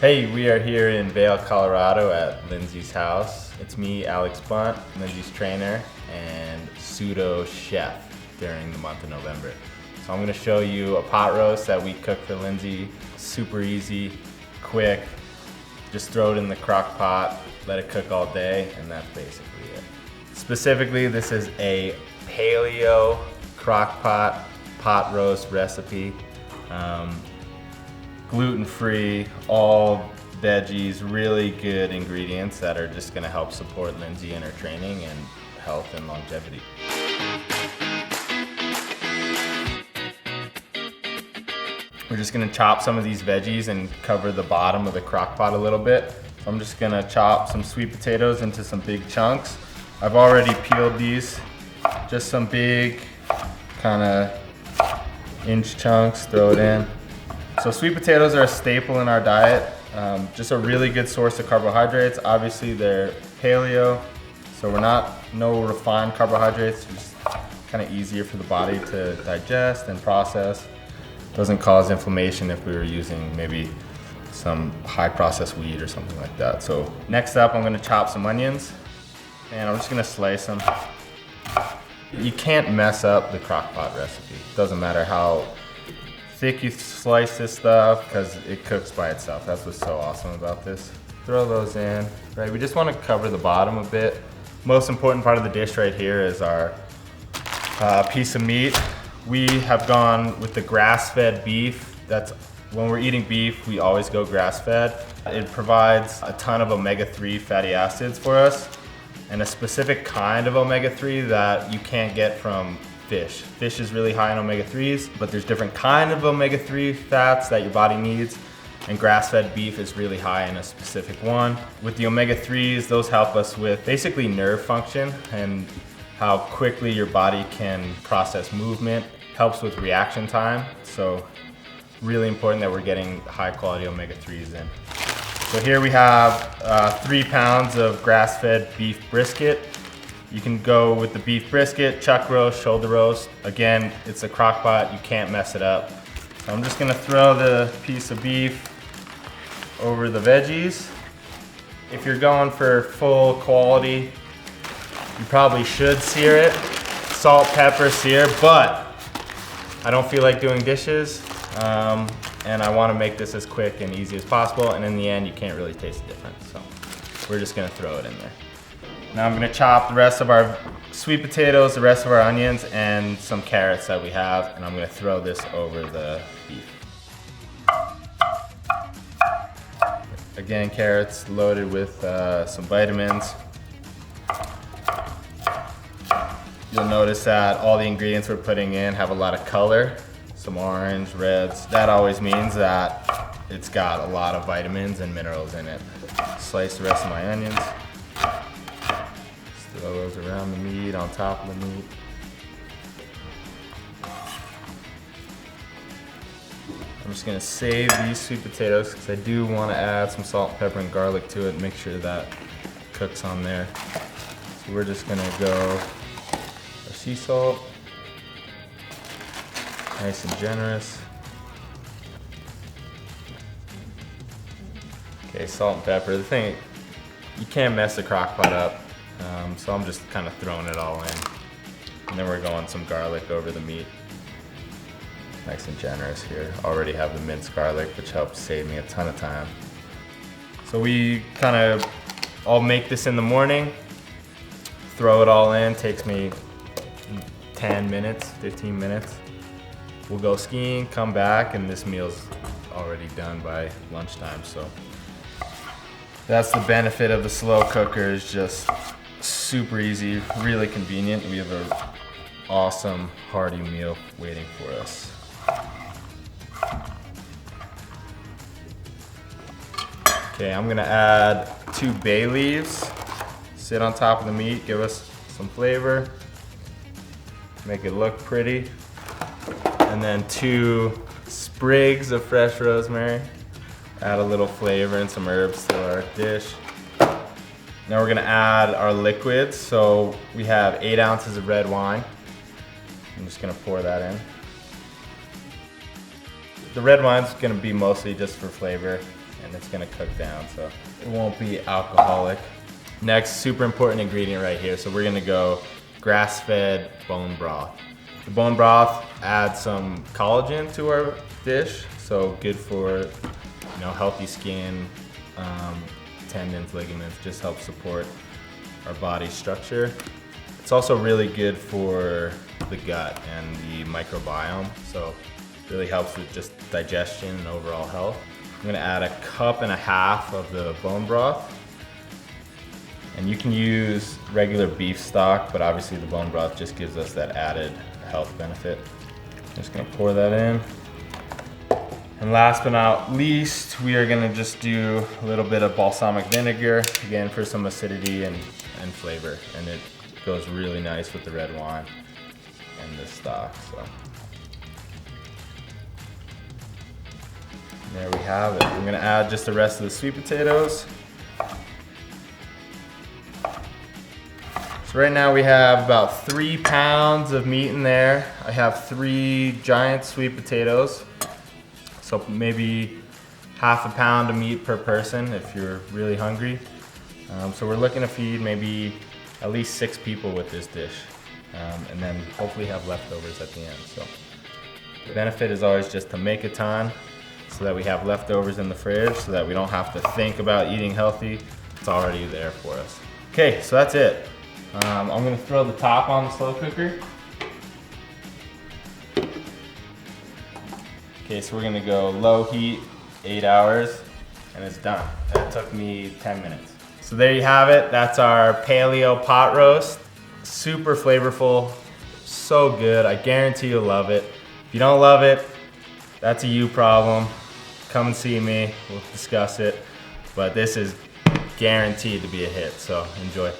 Hey, we are here in Vail, Colorado at Lindsey's house. It's me, Alex Bunt, Lindsey's trainer and pseudo chef during the month of November. So I'm gonna show you a pot roast that we cook for Lindsey. Super easy, quick. Just throw it in the crock pot, let it cook all day, and that's basically it. Specifically, this is a paleo crock pot roast recipe. Gluten-free, all veggies, really good ingredients that are just gonna help support Lindsey in her training and health and longevity. We're just gonna chop some of these veggies and cover the bottom of the crock pot a little bit. So I'm just gonna chop some sweet potatoes into some big chunks. I've already peeled these, just some big kind of inch chunks, throw it in. So sweet potatoes are a staple in our diet, just a really good source of carbohydrates. Obviously they're paleo, so no refined carbohydrates, just kind of easier for the body to digest and process. Doesn't cause inflammation if we were using maybe some high processed wheat or something like that. So next up, I'm gonna chop some onions and I'm just gonna slice them. You can't mess up the crock pot recipe. Doesn't matter how thick you slice this stuff because it cooks by itself. That's what's so awesome about this. Throw those in, right? We just want to cover the bottom a bit. Most important part of the dish right here is our piece of meat. We have gone with the grass-fed beef. That's when we're eating beef, we always go grass-fed. It provides a ton of omega-3 fatty acids for us and a specific kind of omega-3 that you can't get from fish. Fish is really high in omega-3s, but there's different kind of omega-3 fats that your body needs, and grass-fed beef is really high in a specific one. With the omega-3s, those help us with basically nerve function and how quickly your body can process movement, helps with reaction time, so really important that we're getting high quality omega-3s in. So here we have 3 pounds of grass-fed beef brisket. You can go with the beef brisket, chuck roast, shoulder roast. Again, it's a crock pot, you can't mess it up. So I'm just gonna throw the piece of beef over the veggies. If you're going for full quality, you probably should sear it. Salt, pepper, sear, but I don't feel like doing dishes, and I wanna make this as quick and easy as possible, and in the end, you can't really taste the difference, so we're just gonna throw it in there. Now I'm gonna chop the rest of our sweet potatoes, the rest of our onions, and some carrots that we have, and I'm gonna throw this over the beef. Again, carrots loaded with some vitamins. You'll notice that all the ingredients we're putting in have a lot of color, some orange, reds. That always means that it's got a lot of vitamins and minerals in it. Slice the rest of my onions. Throw those around the meat, on top of the meat. I'm just gonna save these sweet potatoes because I do want to add some salt, pepper, and garlic to it. Make sure that cooks on there. So we're just gonna go our sea salt, nice and generous. Okay, salt and pepper. The thing, you can't mess the crock pot up. So I'm just kind of throwing it all in. And then we're going some garlic over the meat. Nice and generous here. Already have the minced garlic, which helps save me a ton of time. So we kind of all make this in the morning, throw it all in, takes me 10 minutes, 15 minutes. We'll go skiing, come back, and this meal's already done by lunchtime. So that's the benefit of the slow cooker, is just super easy, really convenient. We have an awesome, hearty meal waiting for us. Okay, I'm gonna add 2 bay leaves, sit on top of the meat, give us some flavor, make it look pretty. And then 2 sprigs of fresh rosemary, add a little flavor and some herbs to our dish. Now we're gonna add our liquids. So we have 8 ounces of red wine. I'm just gonna pour that in. The red wine's gonna be mostly just for flavor and and it's gonna cook down, so it won't be alcoholic. Next, super important ingredient right here. So we're gonna go grass-fed bone broth. The bone broth adds some collagen to our dish, so good for healthy skin, tendons, ligaments, just helps support our body structure. It's also really good for the gut and the microbiome, so really helps with just digestion and overall health. I'm gonna add 1.5 cups of the bone broth. And you can use regular beef stock, but obviously the bone broth just gives us that added health benefit. I'm just gonna pour that in. And last but not least, we are gonna just do a little bit of balsamic vinegar, again for some acidity and flavor. And it goes really nice with the red wine and the stock. So there we have it. I'm gonna add just the rest of the sweet potatoes. So right now we have about 3 pounds of meat in there. I have 3 giant sweet potatoes. So maybe 1/2 pound of meat per person if you're really hungry. So we're looking to feed maybe at least 6 people with this dish. And then hopefully have leftovers at the end. So the benefit is always just to make a ton so that we have leftovers in the fridge so that we don't have to think about eating healthy. It's already there for us. Okay, so that's it. I'm gonna throw the top on the slow cooker. Okay, so we're gonna go low heat, 8 hours, and it's done. That took me 10 minutes. So there you have it. That's our paleo pot roast. Super flavorful, so good. I guarantee you'll love it. If you don't love it, that's a you problem. Come and see me, we'll discuss it. But this is guaranteed to be a hit, so enjoy.